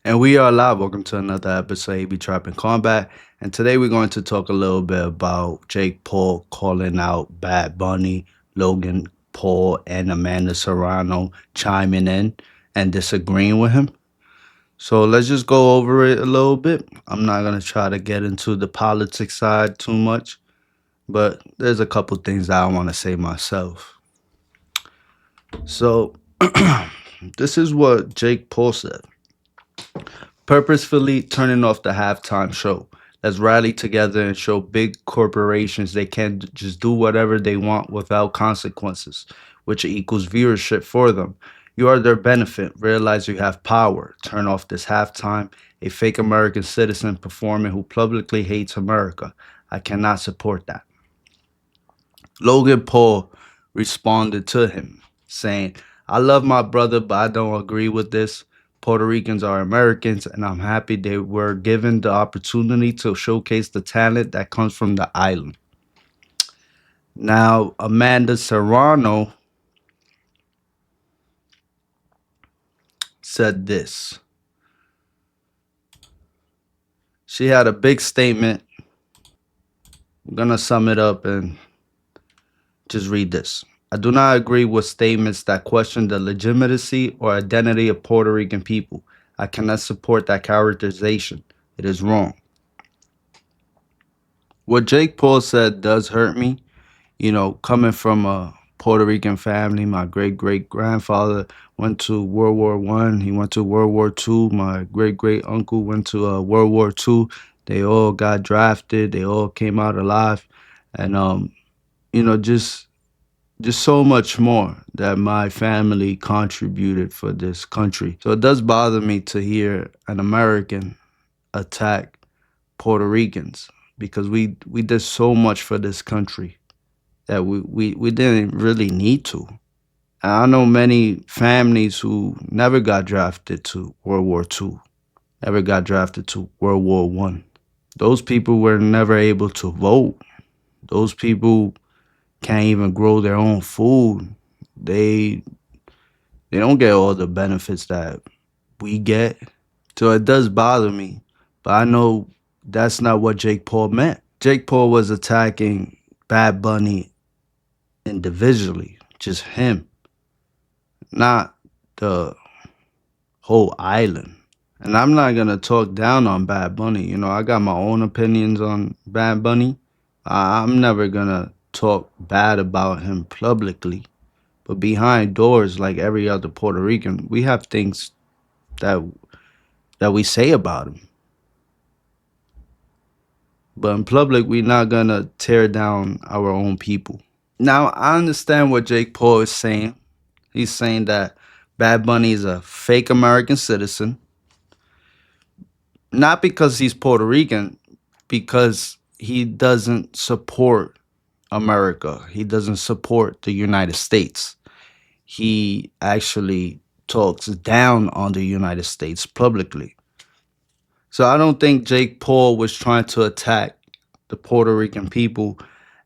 And we are live. Welcome to another episode of AB Trap in Combat. And today we're going to talk a little bit about Jake Paul calling out Bad Bunny, Logan Paul, and AmandaSerrano chiming in and disagreeing with him. So let's just go over it a little bit. I'm not going to try to get into the politics side too much, but there's a couple things that I want to say myself. So this is what Jake Paul said. Purposefully turning off the halftime show. Let's rally together and show big corporations they can just do whatever they want without consequences, which equals viewership for them. You are their benefit. Realize you have power. Turn off this halftime. A fake American citizen performing who publicly hates America. I cannot support that. Logan Paul responded to him, saying, I love my brother, but I don't agree with this. Puerto Ricans are Americans, and I'm happy they were given the opportunity to showcase the talent that comes from the island. Now, AmandaSerrano said this. She had a big statement. I'm going to sum it up and just read this. I do not agree with statements that question the legitimacy or identity of Puerto Rican people. I cannot support that characterization. It is wrong. What Jake Paul said does hurt me. Coming from a Puerto Rican family, my great great grandfather went to World War One. He went to World War Two. My great great uncle went to World War Two. They all got drafted. They all came out alive, and just so much more that my family contributed for this country. So it does bother me to hear an American attack Puerto Ricans because we did so much for this country that we didn't really need to. And I know many families who never got drafted to World War II, never got drafted to World War One. Those people were never able to vote. Those people can't even grow their own food. They they don't get all the benefits that we get. So it does bother me. But I know that's not what Jake Paul meant. Jake Paul was attacking Bad Bunny individually, just him, not the whole island. And I'm not gonna talk down on Bad Bunny. I got my own opinions on Bad Bunny. I'm never gonna talk bad about him publicly. But behind doors, like every other Puerto Rican, we have things that we say about him. But in public, we're not gonna tear down our own people. Now, I understand what Jake Paul is saying. He's saying that Bad Bunny is a fake American citizen, not because he's Puerto Rican, because he doesn't support America. He doesn't support the United States. He actually talks down on the United States publicly. So I don't think Jake Paul was trying to attack the Puerto Rican people,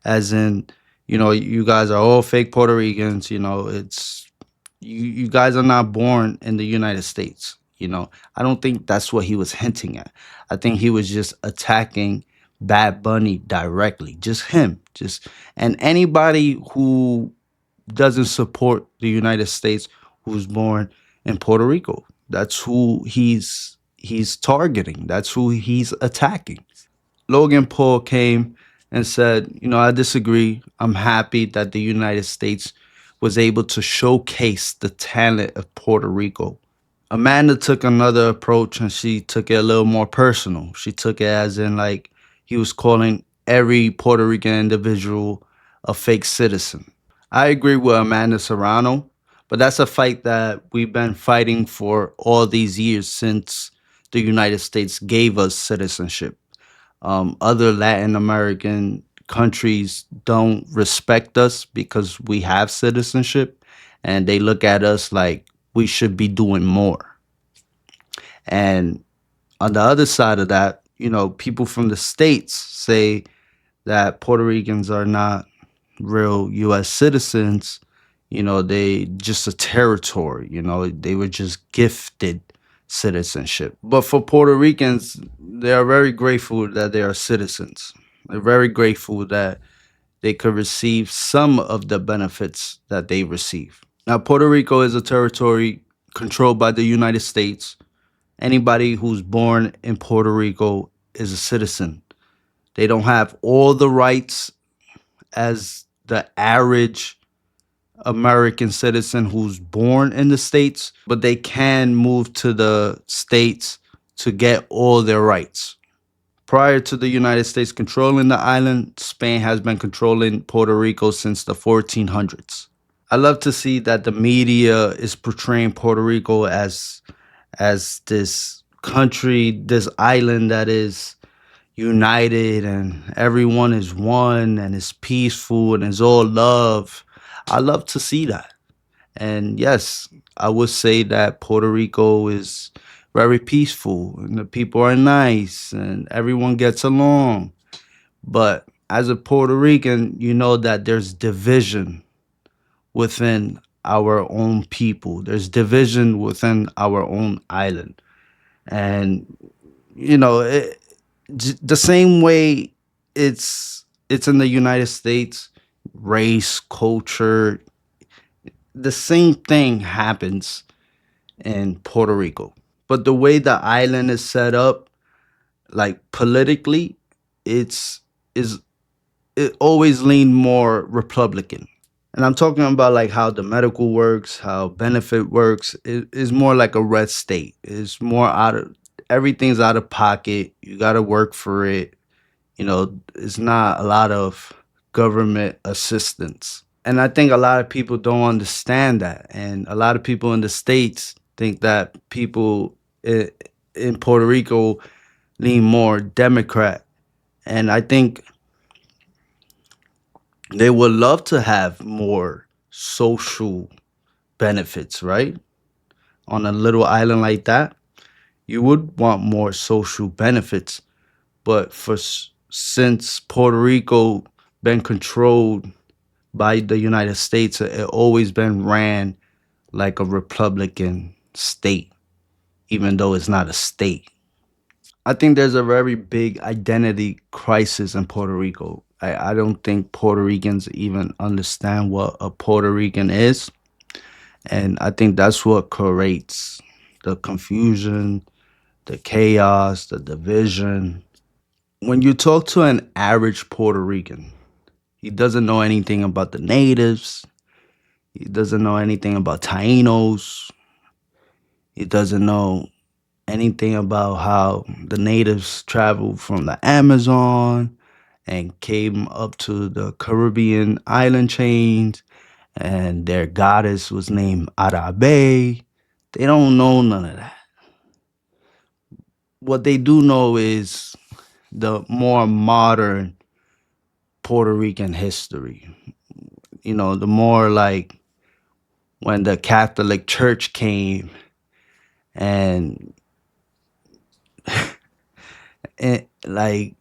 as in, you guys are all fake Puerto Ricans. It's you guys are not born in the United States. I don't think that's what he was hinting at. I think he was just attacking Bad Bunny directly, just him, and anybody who doesn't support the United States who's born in Puerto Rico. That's who he's targeting. That's who he's attacking. Logan Paul came and said, I disagree. I'm happy that the United States was able to showcase the talent of Puerto Rico. Amanda took another approach and she took it a little more personal. She took it as in like he was calling every Puerto Rican individual a fake citizen. I agree with AmandaSerrano, but that's a fight that we've been fighting for all these years since the United States gave us citizenship. Other Latin American countries don't respect us because we have citizenship, and they look at us like we should be doing more. And on the other side of that, people from the States say that Puerto Ricans are not real US citizens. They just a territory, they were just gifted citizenship. But for Puerto Ricans, they are very grateful that they are citizens. They're very grateful that they could receive some of the benefits that they receive. Now, Puerto Rico is a territory controlled by the United States. Anybody who's born in Puerto Rico is a citizen. They don't have all the rights as the average American citizen who's born in the States, but they can move to the States to get all their rights. Prior to the United States controlling the island, Spain has been controlling Puerto Rico since the 1400s. I love to see that the media is portraying Puerto Rico as this country, this island that is united and everyone is one and is peaceful and is all love. I love to see that. And yes, I would say that Puerto Rico is very peaceful and the people are nice and everyone gets along. But as a Puerto Rican, you know that there's division within our own people. There's division within our own island. And the same way it's in the United States, race, culture, the same thing happens in Puerto Rico. But the way the island is set up, like politically, it's is it always leaned more Republican. And I'm talking about like how the medical works, how benefit works. It is more like a red state. It's more out of everything's out of pocket. You got to work for it. It's not a lot of government assistance. And I think a lot of people don't understand that. And a lot of people in the States think that people in Puerto Rico lean more Democrat. And I think they would love to have more social benefits, right? On a little island like that, you would want more social benefits. But since Puerto Rico been controlled by the United States, it always been ran like a Republican state, even though it's not a state. I think there's a very big identity crisis in Puerto Rico. I don't think Puerto Ricans even understand what a Puerto Rican is. And I think that's what creates the confusion, the chaos, the division. When you talk to an average Puerto Rican, he doesn't know anything about the natives. He doesn't know anything about Tainos. He doesn't know anything about how the natives traveled from the Amazon and came up to the Caribbean island chains, and their goddess was named Arabe. They don't know none of that. What they do know is the more modern Puerto Rican history. The more like when the Catholic Church came and, and like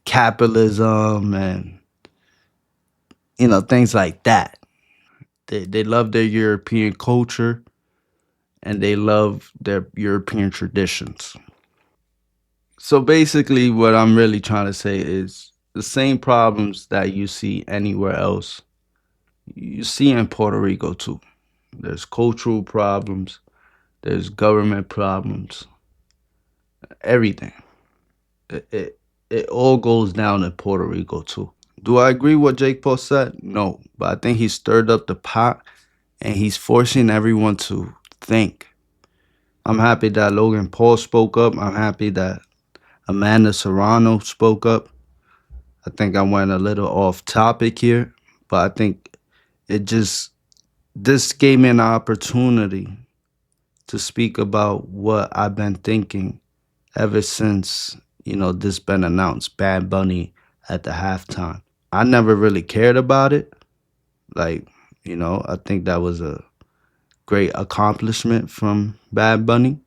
capitalism and things like that. They love their European culture and they love their European traditions. So basically, what I'm really trying to say is the same problems that you see anywhere else, you see in Puerto Rico too. There's cultural problems, there's government problems, everything. It, it, it all goes down in Puerto Rico too. Do I agree with what JakePaul said? No, but I think he stirred up the pot and he's forcing everyone to think. I'm happy that Logan Paul spoke up. I'm happy that AmandaSerrano spoke up. I think I went a little off topic here, but I think it just this gave me an opportunity to speak about what I've been thinking ever since this been announced. Bad Bunny at the halftime. I never really cared about it. Like I think that was a great accomplishment from Bad Bunny.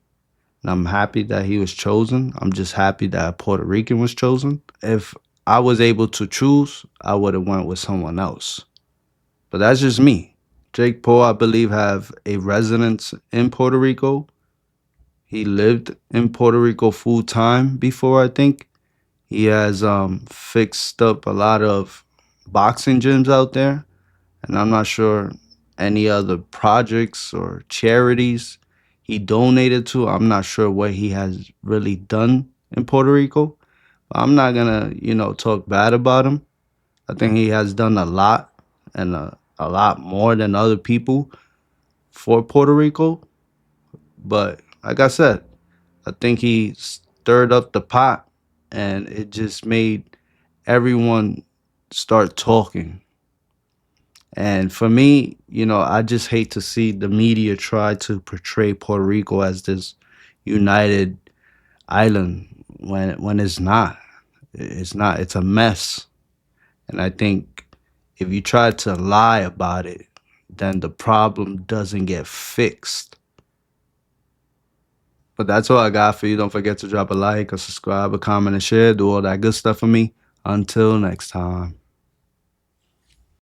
And I'm happy that he was chosen. I'm just happy that a Puerto Rican was chosen. If I was able to choose, I would have went with someone else. But that's just me. Jake Paul, I believe, have a residence in Puerto Rico. He lived in Puerto Rico full time before, I think. He has fixed up a lot of boxing gyms out there, and I'm not sure any other projects or charities he donated to. I'm not sure what he has really done in Puerto Rico. I'm not gonna, talk bad about him. I think he has done a lot and a lot more than other people for Puerto Rico. But like I said, I think he stirred up the pot and it just made everyone start talking. And for me, I just hate to see the media try to portray Puerto Rico as this united island when it's not. It's not. It's a mess. And I think if you try to lie about it, then the problem doesn't get fixed. But that's all I got for you. Don't forget to drop a like, a subscribe, a comment, and share. Do all that good stuff for me. Until next time.